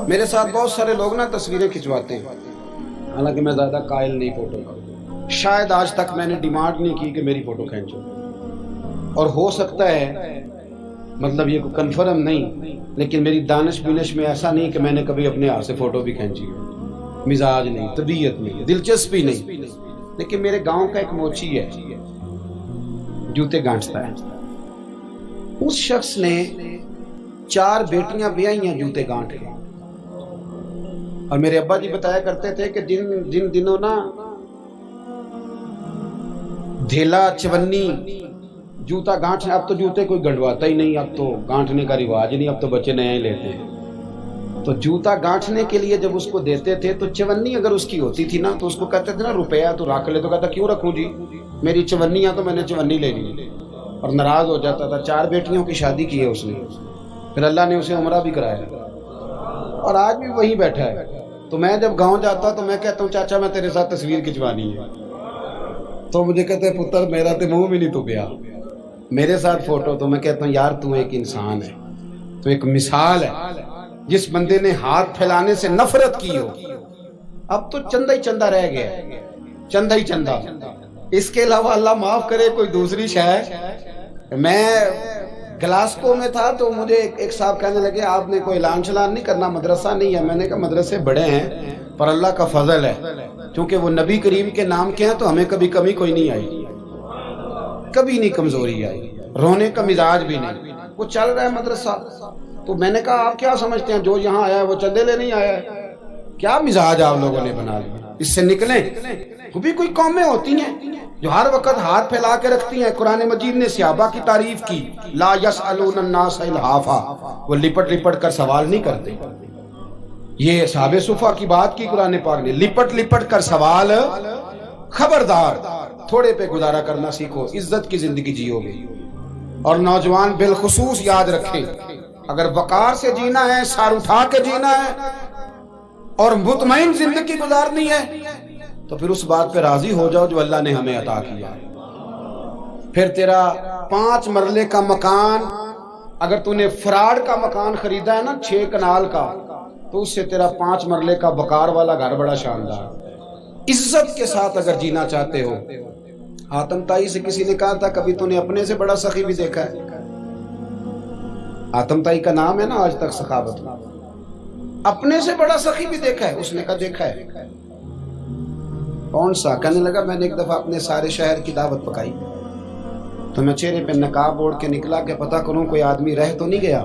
میرے ساتھ بہت سارے لوگ نا تصویریں کھنچواتے ہیں، حالانکہ میں زیادہ قائل نہیں فوٹو کا، شاید آج تک میں نے ڈیمانڈ نہیں کی کہ میری فوٹو کھینچو، اور ہو سکتا ہے مطلب یہ کوئی کنفرم نہیں، لیکن میری دانش بینش میں ایسا نہیں کہ میں نے کبھی اپنے ہاتھ سے فوٹو بھی کھینچی ہو، مزاج نہیں، طبیعت نہیں، دلچسپی نہیں۔ لیکن میرے گاؤں کا ایک موچی ہے، جوتے گانٹتا ہے، اس شخص نے 4 بیٹیاں بیائی ہیں جوتے گانٹ کے، اور میرے ابا جی بتایا کرتے تھے کہ جن دنوں نا دھیلا چونی جوتا گانٹنے، اب تو جوتے کوئی گنڈواتا ہی نہیں، اب تو گانٹنے کا رواج نہیں، اب تو بچے نئے لیتے ہیں، تو جوتا گانٹنے کے لیے جب اس کو دیتے تھے تو چونی اگر اس کی ہوتی تھی نا تو اس کو کہتے تھے نا روپیہ تو رکھ لے، تو کہتا کیوں رکھوں جی، میری چونیاں تو میں نے چونی لے لی، اور ناراض ہو جاتا تھا۔ 4 بیٹیوں کی شادی کی ہے اس نے، پھر اللہ نے اسے عمرہ بھی کرایا، اور آج بھی وہیں بیٹھا ہے۔ تو میں جب گاؤں جاتا تو میں کہتا ہوں چاچا میں تیرے ساتھ تصویر کھنچوانی ہے، تو مجھے کہتے ہیں پتر میرا تو منہ بھی نہیں تو گیا میرے ساتھ فوٹو، تو میں کہتا ہوں یار تو ایک انسان ہے، تو ایک مثال ہے، جس بندے نے ہاتھ پھیلانے سے نفرت کی ہو، اب تو چندہ ہی چندہ رہ گیا، چندہ ہی چندہ، اس کے علاوہ اللہ معاف کرے کوئی دوسری شے۔ میں گلاسکو میں تھا تو مجھے ایک صاحب کہنے لگے آپ نے کوئی اعلان چلان نہیں کرنا، مدرسہ نہیں ہے؟ میں نے کہا مدرسے بڑے ہیں پر اللہ کا فضل ہے، کیونکہ وہ نبی کریم کے نام کے ہیں تو ہمیں کبھی کمی کوئی نہیں آئی، کبھی نہیں کمزوری آئی، رونے کا مزاج بھی نہیں، وہ چل رہا ہے مدرسہ۔ تو میں نے کہا آپ کیا سمجھتے ہیں جو یہاں آیا ہے وہ چندے لے نہیں آیا ہے؟ کیا مزاج آپ لوگوں نے بنا لیا، اس سے نکلیں۔ وہ بھی کوئی قومیں ہوتی ہیں جو ہر وقت ہاتھ پھیلا کے رکھتی ہیں۔ قرآن مجید نے صحابہ کی تعریف کی، لا یسألون الناس الحافا، وہ لپٹ لپٹ کر سوال نہیں کرتے۔ یہ صحابہ صفا کی بات کی قرآن پاک نے، لپٹ لپٹ کر سوال، خبردار تھوڑے پہ گزارا کرنا سیکھو، عزت کی زندگی جیو گے۔ اور نوجوان بالخصوص یاد رکھیں، اگر وقار سے جینا ہے، سار اٹھا کے جینا ہے اور مطمئن زندگی گزارنی ہے تو پھر اس بات پہ راضی ہو جاؤ جو اللہ نے ہمیں عطا کیا ہے۔ پھر تیرا 5 مرلے کا مکان، اگر تو نے فراڈ کا مکان خریدا ہے نا 6 کنال کا، تو اس سے تیرا 5 مرلے کا وقار والا گھر بڑا شاندار۔ عزت کے ساتھ اگر جینا چاہتے ہو، حاتم تائی سے کسی نے کہا تھا کبھی تو نے اپنے سے بڑا سخی بھی دیکھا ہے؟ حاتم تائی کا نام ہے نا آج تک سخاوت میں، اپنے سے بڑا سخی بھی دیکھا ہے؟ اس نے کہا دیکھا ہے۔ کون سا؟ کہنے لگا میں نے ایک دفعہ اپنے سارے شہر کی دعوت پکائی تو میں چہرے پہ نقاب اوڑھ کے نکلا کہ پتہ کروں کوئی آدمی رہ تو نہیں گیا۔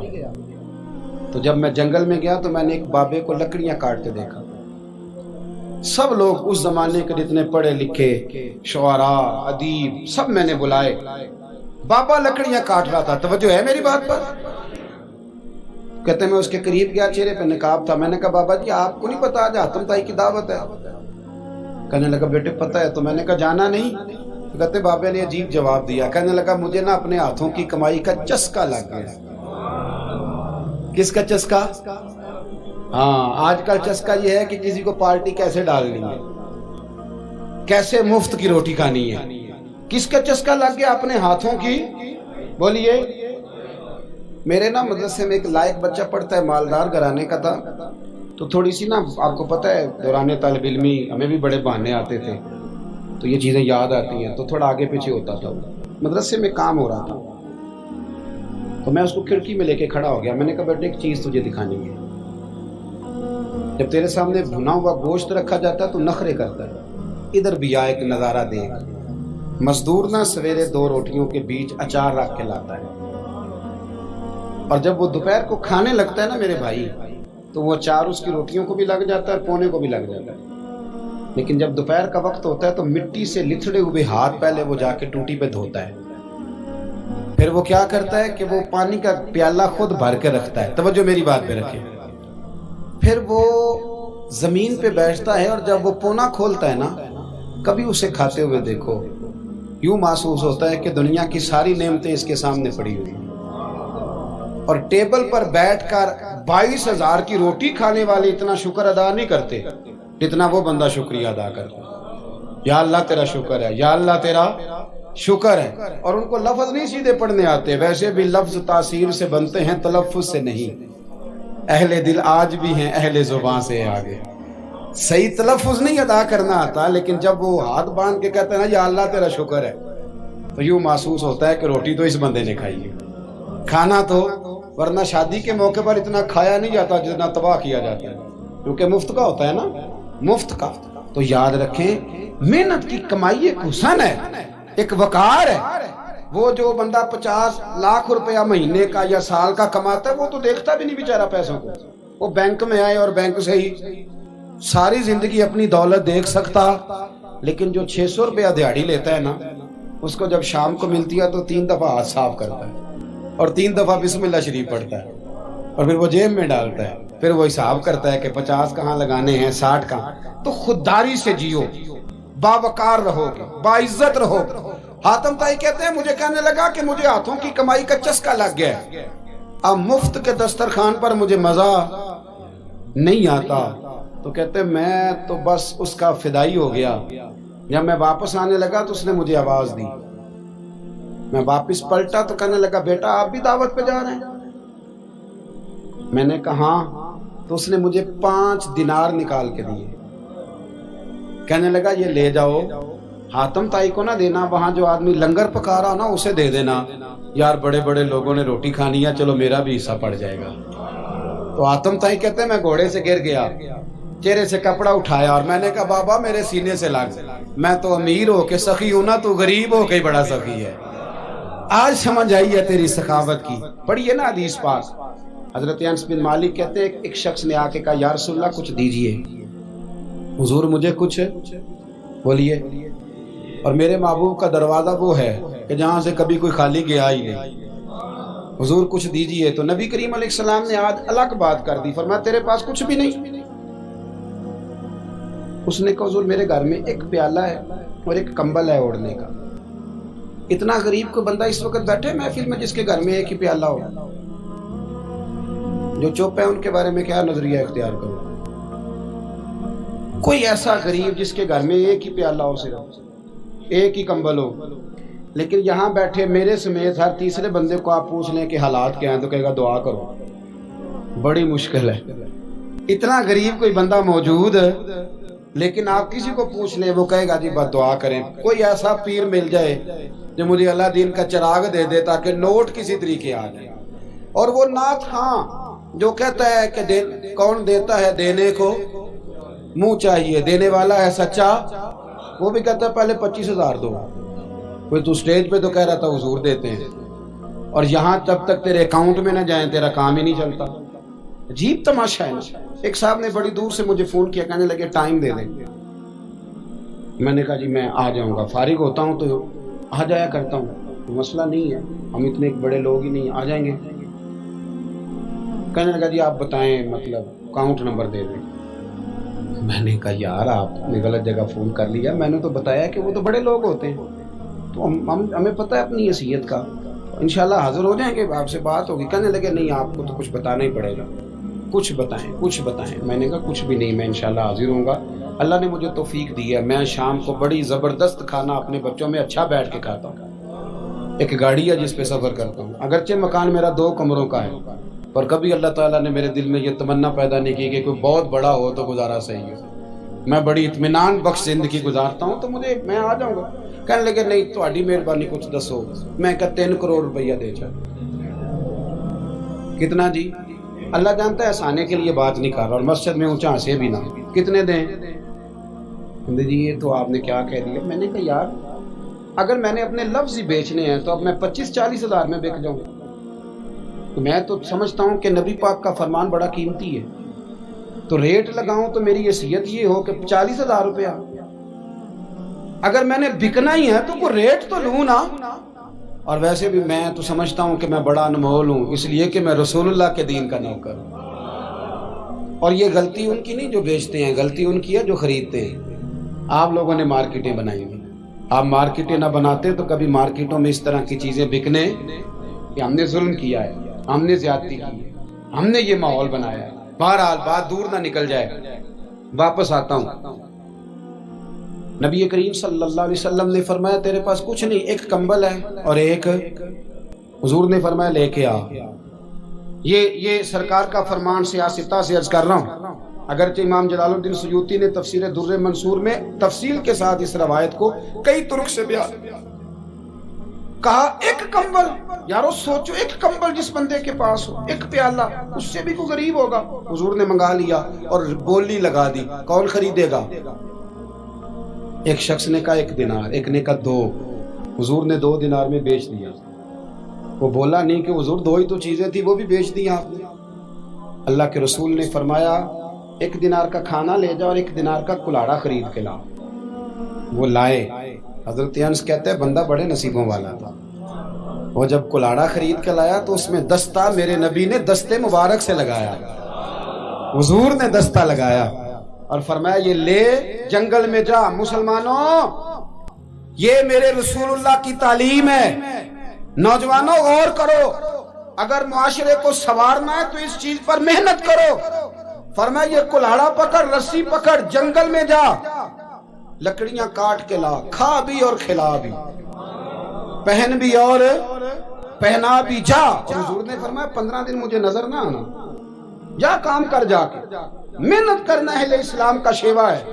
تو جب میں جنگل میں گیا تو میں نے ایک بابے کو لکڑیاں کاٹتے دیکھا۔ سب لوگ اس زمانے کے جتنے پڑھے لکھے شعراء ادیب سب میں نے بلائے، بابا لکڑیاں کاٹ رہا تھا، توجہ ہے میری بات پر؟ کہتے میں اس کے قریب گیا، چہرے پہ نقاب تھا، میں نے کہا بابا جی آپ کو نہیں پتا آج حاتم تائی کی دعوت ہے؟ کہنے لگا بیٹے پتہ ہے، تو میں نے کہا جانا نہیں؟ تو کہتے بابے نے عجیب جواب دیا، کہنے لگا مجھے نا اپنے ہاتھوں کی کمائی کا چسکا لگ گیا۔ کس کا چسکا؟ ہاں آج کل چسکا یہ ہے کہ کسی کو پارٹی کیسے ڈالنی ہے، کیسے مفت کی روٹی کھانی ہے۔ کس کا چسکا لگ گیا؟ اپنے ہاتھوں کی۔ بولیے۔ میرے نا مدرسے میں ایک لائق بچہ پڑھتا ہے، مالدار گھرانے کا تھا، تو تھوڑی سی نا آپ کو پتہ ہے دوران طالب علمی ہمیں بھی بڑے بہانے آتے تھے، تو یہ چیزیں یاد آتی ہیں، تو تھوڑا آگے پیچھے ہوتا تھا۔ مدرسے میں کام ہو رہا تھا تو میں اس کو کھڑکی میں لے کے کھڑا ہو گیا، میں نے کہا بیٹے ایک چیز تجھے دکھانی ہے، جب تیرے سامنے بھنا ہوا گوشت رکھا جاتا ہے تو نخرے کرتا ہے، ادھر بھی آ ایک نظارہ دیکھ۔ مزدور نا سویرے 2 روٹیوں کے بیچ اچار رکھ کے لاتا ہے، اور جب وہ دوپہر کو کھانے لگتا ہے نا میرے بھائی، تو وہ اچار اس کی روٹیوں کو بھی لگ جاتا ہے، پونے کو بھی لگ جاتا ہے۔ لیکن جب دوپہر کا وقت ہوتا ہے تو مٹی سے لتھڑے ہوئے ہاتھ پہلے وہ جا کے ٹوٹی پہ دھوتا ہے، پھر وہ کیا کرتا ہے کہ وہ پانی کا پیالہ خود بھر کے رکھتا ہے، توجہ میری بات پہ رکھیں، پھر وہ زمین پہ بیٹھتا ہے، اور جب وہ پونا کھولتا ہے نا، کبھی اسے کھاتے ہوئے دیکھو، یوں محسوس ہوتا ہے کہ دنیا کی ساری نعمتیں اس کے سامنے پڑی ہوئی ہیں، اور ٹیبل پر بیٹھ کر 22,000 کی روٹی کھانے والے اتنا شکر ادا نہیں کرتے جتنا وہ بندہ شکریہ ادا کرتا ہے۔ یا اللہ تیرا شکر ہے، یا اللہ تیرا شکر ہے۔ اور ان کو لفظ نہیں سیدھے پڑھنے آتے، ویسے بھی لفظ تاثیر سے بنتے ہیں، تلفظ سے نہیں۔ اہل دل آج بھی ہیں اہل زبان سے آگے. صحیح تلفظ نہیں ادا کرنا آتا، لیکن جب وہ ہاتھ باندھ کے کہتے ہیں نا یا اللہ تیرا شکر ہے، تو یوں محسوس ہوتا ہے کہ روٹی تو اس بندے نے کھائی ہے. کھانا تو، ورنہ شادی کے موقع پر اتنا کھایا نہیں جاتا جتنا تباہ کیا جاتا ہے، کیونکہ مفت کا ہوتا ہے نا، مفت کا. تو یاد رکھیں محنت کی کمائی ایک حسن ہے، ایک وقار ہے. وہ جو بندہ 50 لاکھ روپیہ مہینے کا یا سال کا کماتا ہے وہ تو دیکھتا بھی نہیں بیچارہ پیسوں کو. وہ بینک میں آئے اور بینک سے ہی ساری زندگی اپنی دولت دیکھ سکتا، لیکن جو 600 روپیہ دیہاڑی لیتا ہے نا، اس کو جب شام کو ملتی ہے تو 3 دفعہ ہاتھ صاف کرتا ہے اور 3 دفعہ بسم اللہ شریف پڑھتا ہے اور پھر وہ جیب میں ڈالتا ہے. پھر وہ حساب کرتا ہے کہ 50 کہاں لگانے ہیں، 60 کہاں. تو خودداری سے جیو، باوقار رہو گے، باعزت رہو. حاتم طائی کہتے ہیں مجھے کہنے لگا کہ مجھے ہاتھوں کی کمائی کا چسکا لگ گیا ہے، اب مفت کے دسترخوان پر مجھے مزہ نہیں آتا. تو کہتے ہیں میں تو بس اس کا فدائی ہو گیا. جب میں واپس آنے لگا تو اس نے مجھے آواز دی. میں واپس پلٹا تو کہنے لگا بیٹا آپ بھی دعوت پہ جا رہے ہیں؟ میں نے کہا ہاں. تو اس نے مجھے 5 دینار نکال کے دیے. کہنے لگا یہ لے جاؤ، حاتم طائی کو نہ دینا، وہاں جو آدمی لنگر پکا رہا نا اسے دے دینا. یار بڑے بڑے لوگوں نے روٹی کھانی ہے، چلو میرا بھی حصہ پڑ جائے گا. تو حاتم طائی کہتے ہیں میں گھوڑے سے گر گیا، چہرے سے کپڑا اٹھایا اور میں نے کہا بابا میرے سینے سے لگ، میں تو امیر ہو کے سخی ہوں نا، تو غریب ہو کے بڑا سخی ہے. آج سمجھ آئی ہے تیری سخاوت کی. پڑھیے نا حدیث پاک. حضرت انس بن مالک کہتے ہیں ایک شخص نے آ کے کہا یا رسول اللہ کچھ دیجئے. حضور مجھے کچھ بولیے. اور میرے محبوب کا دروازہ وہ ہے کہ جہاں سے کبھی کوئی خالی گیا ہی نہیں. حضور کچھ دیجئے. تو نبی کریم علیہ السلام نے آج الگ بات کر دی، فرمایا تیرے پاس کچھ بھی نہیں؟ اس نے کہا حضور میرے گھر میں ایک پیالہ ہے اور ایک کمبل ہے اوڑھنے کا. اتنا غریب کو بندہ اس وقت بیٹھے محفل میں جس کے گھر میں ایک ہی پیالہ ہو. جو چپ ہے ان کے بارے میں کیا نظریہ اختیار کرو. کوئی ایسا غریب جس کے گھر میں ایک ہی پیالہ ہو، صرف ایک ہی کمبل ہو. لیکن یہاں بیٹھے میرے سمیت ہر تیسرے بندے کو آپ پوچھ لیں کہ حالات کیا ہیں تو کہے گا دعا کرو. بڑی مشکل ہے. اتنا غریب کوئی بندہ موجود ہے، لیکن آپ کسی کو پوچھ لیں وہ کہے گا جی بس دعا کریں. کوئی ایسا پیر مل جائے جو مجھے اللہ دین کا چراغ دے دے تاکہ نوٹ کسی طریقے آ جائے. اور وہ نعت خاں جو کہتا ہے کہ کون دیتا ہے دینے کو منہ چاہیے، دینے والا ہے سچا، وہ بھی کہتا ہے پہلے 25,000 دو. کوئی تو سٹیج پہ تو کہہ رہا تھا حضور دیتے ہیں، اور یہاں جب تک تیرے اکاؤنٹ میں نہ جائیں تیرا کام ہی نہیں چلتا. عجیب تماشا ہے نا. ایک صاحب نے بڑی دور سے مجھے فون کیا، کہنے لگے ٹائم دے دیں. میں نے کہا جی میں آ جاؤں گا، فارغ ہوتا ہوں تو آ جایا کرتا ہوں، مسئلہ نہیں ہے، ہم اتنے بڑے لوگ ہی نہیں، آ جائیں گے. کہنے لگا جی آپ بتائیں مطلب اکاؤنٹ نمبر دے دیں. میں نے کہا یار آپ نے غلط جگہ فون کر لیا، میں نے تو بتایا کہ وہ تو بڑے لوگ ہوتے ہیں، تو ہمیں پتہ ہے اپنی حیثیت کا، انشاءاللہ حاضر ہو جائیں گے، آپ سے بات ہوگی. کہنے لگے نہیں آپ کو تو کچھ بتانا ہی پڑے گا، کچھ بتائیں کچھ بتائیں. میں نے کہا کچھ بھی نہیں، میں انشاءاللہ حاضر ہوں گا. اللہ نے مجھے توفیق دی ہے، میں شام کو بڑی زبردست کھانا اپنے بچوں میں اچھا بیٹھ کے کھاتا ہوں. ایک گاڑی ہے جس پہ سفر کرتا ہوں، اگرچہ مکان میرا 2 کمروں کا ہے، پر کبھی اللہ تعالیٰ نے میرے دل میں یہ تمنا پیدا نہیں کی کہ کوئی بہت بڑا ہو تو گزارا صحیح ہو. میں بڑی اطمینان بخش زندگی گزارتا ہوں، تو میں آ جاؤں گا. کہنے لگے نہیں تہاڈی مہربانی کچھ دسو. میں کہا 3 کروڑ روپیہ دے چل. کتنا جی؟ اللہ جانتا ہے ہنسانے کے لیے بات نہیں کر رہا، اور مسجد میں اونچا ہنسے بھی نہ. کتنے دیں؟ جی یہ تو آپ نے کیا کہہ دیا. میں نے کہا یار اگر میں نے اپنے لفظ ہی بیچنے ہیں تو اب میں 25-40 ہزار میں بک جاؤں. تو میں تو سمجھتا ہوں کہ نبی پاک کا فرمان بڑا قیمتی ہے، تو ریٹ لگاؤں تو میری حیثیت یہ ہو کہ 40,000 روپیہ. اگر میں نے بکنا ہی ہے تو کوئی ریٹ تو لوں نا. اور ویسے بھی میں تو سمجھتا ہوں کہ میں بڑا انمول ہوں، اس لیے کہ میں رسول اللہ کے دین کا نوکر ہوں. اور یہ غلطی ان کی نہیں جو بیچتے ہیں، غلطی ان کی ہے جو خریدتے ہیں. آپ لوگوں نے مارکیٹیں بنائی ہیں، آپ مارکیٹیں نہ بناتے تو کبھی مارکیٹوں میں اس طرح کی چیزیں بکنے کہ ہم نے ظلم کیا ہے، ہم نے زیادتی کی ہے، ہم نے یہ ماحول بنایا ہے. بہرحال بات دور نہ نکل جائے، واپس آتا ہوں. نبی کریم صلی اللہ علیہ وسلم نے فرمایا تیرے پاس کچھ نہیں، ایک کمبل ہے اور ایک. حضور نے فرمایا لے کے آ. یہ سرکار کا فرمان سیاستہ سے عرض کر رہا ہوں. اگرچہ امام جلال الدین سیوطی نے تفسیر در منصور میں تفصیل کے ساتھ اس روایت کو کئی طرق سے بیان کہا. ایک کمبل، یارو سوچو، ایک کمبل جس بندے کے پاس ہو، ایک پیالہ، اس سے بھی کوئی غریب ہوگا. حضور نے منگا لیا اور بولی لگا دی، کون خریدے گا؟ ایک شخص نے کہا 1 دینار، ایک نے کہا 2. حضور نے 2 دینار میں بیچ دیا. وہ بولا نہیں کہ حضور 2 ہی تو چیزیں تھی، وہ بھی بیچ دی آپ نے. اللہ کے رسول نے فرمایا 1 دینار کا کھانا لے جا اور 1 دینار کا کلاڑا خرید کے لا. وہ لائے. حضرت انس کہتے ہیں بندہ بڑے نصیبوں والا تھا. وہ جب کلاڑا خرید کے لایا تو اس میں دستہ میرے نبی نے دستے مبارک سے لگایا، حضور نے دستہ لگایا اور فرمایا یہ لے جنگل میں جا. مسلمانوں، یہ میرے رسول اللہ کی تعلیم ہے. نوجوانوں غور کرو، اگر معاشرے کو سنوارنا ہے تو اس چیز پر محنت کرو. فرمایا یہ کلاڑا پکڑ، رسی پکڑ، جنگل میں جا، لکڑیاں کاٹ کے لا، کھا بھی اور کھلا بھی، پہن بھی اور پہنا بھی، جا. اور حضور نے فرمایا 15 دن مجھے نظر نہ آنا، جا کام کر. جا کے محنت کرنا اہل اسلام کا شیوا ہے.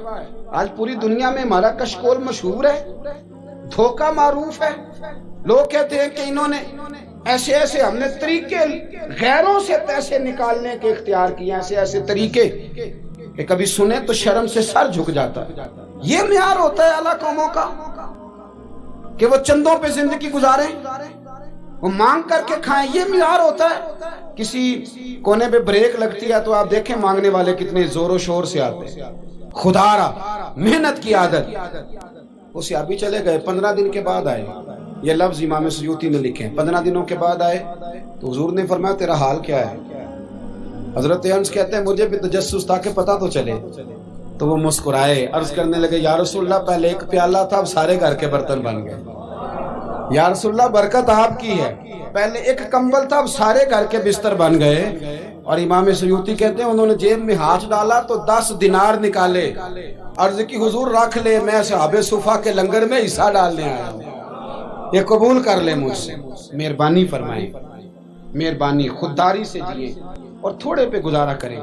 آج پوری دنیا میں ہمارا کشکول مشہور ہے، دھوکہ معروف ہے. لوگ کہتے ہیں کہ انہوں نے ایسے ایسے ہم نے طریقے غیروں سے پیسے نکالنے کے اختیار کیے، ایسے ایسے طریقے کہ کبھی سنے تو شرم سے سر جھک جاتا ہے. یہ معیار ہوتا ہے اعلیٰ قوموں کا کہ وہ چندوں پہ زندگی گزاریں، وہ مانگ کر کے کھائیں. یہ معیار ہوتا ہے. کسی کونے پہ بریک لگتی ہے تو آپ دیکھیں مانگنے والے کتنے زور و شور سے آتے ہیں. خدا را محنت کی عادت. وہ صحابی چلے گئے، 15 دن کے بعد آئے. یہ لفظ امام سیوطی نے لکھے. 15 دنوں کے بعد آئے تو حضور نے فرمایا تیرا حال کیا ہے؟ حضرت انس کہتے ہیں مجھے بھی تجسس تھا کہ پتہ تو چلے. تو وہ مسکرائے، عرض کرنے لگے یا رسول اللہ پہلے 1 پیالہ تھا، اب سارے گھر کے برتن بن گئے. یا رسول اللہ برکت آپ کی ہے، پہلے 1 کمبل تھا، اب سارے گھر کے بستر بن گئے. اور امام سیوطی کہتے ہیں انہوں نے جیب میں ہاتھ ڈالا تو 10 دینار نکالے. عرض کی حضور رکھ لے، میں صحابہ صفا کے لنگر میں حصہ ڈالنے آیا ہوں، یہ قبول کر لے مجھ سے. مہربانی فرمائیں، مہربانی. خودداری سے جیے اور تھوڑے پہ گزارا کریں.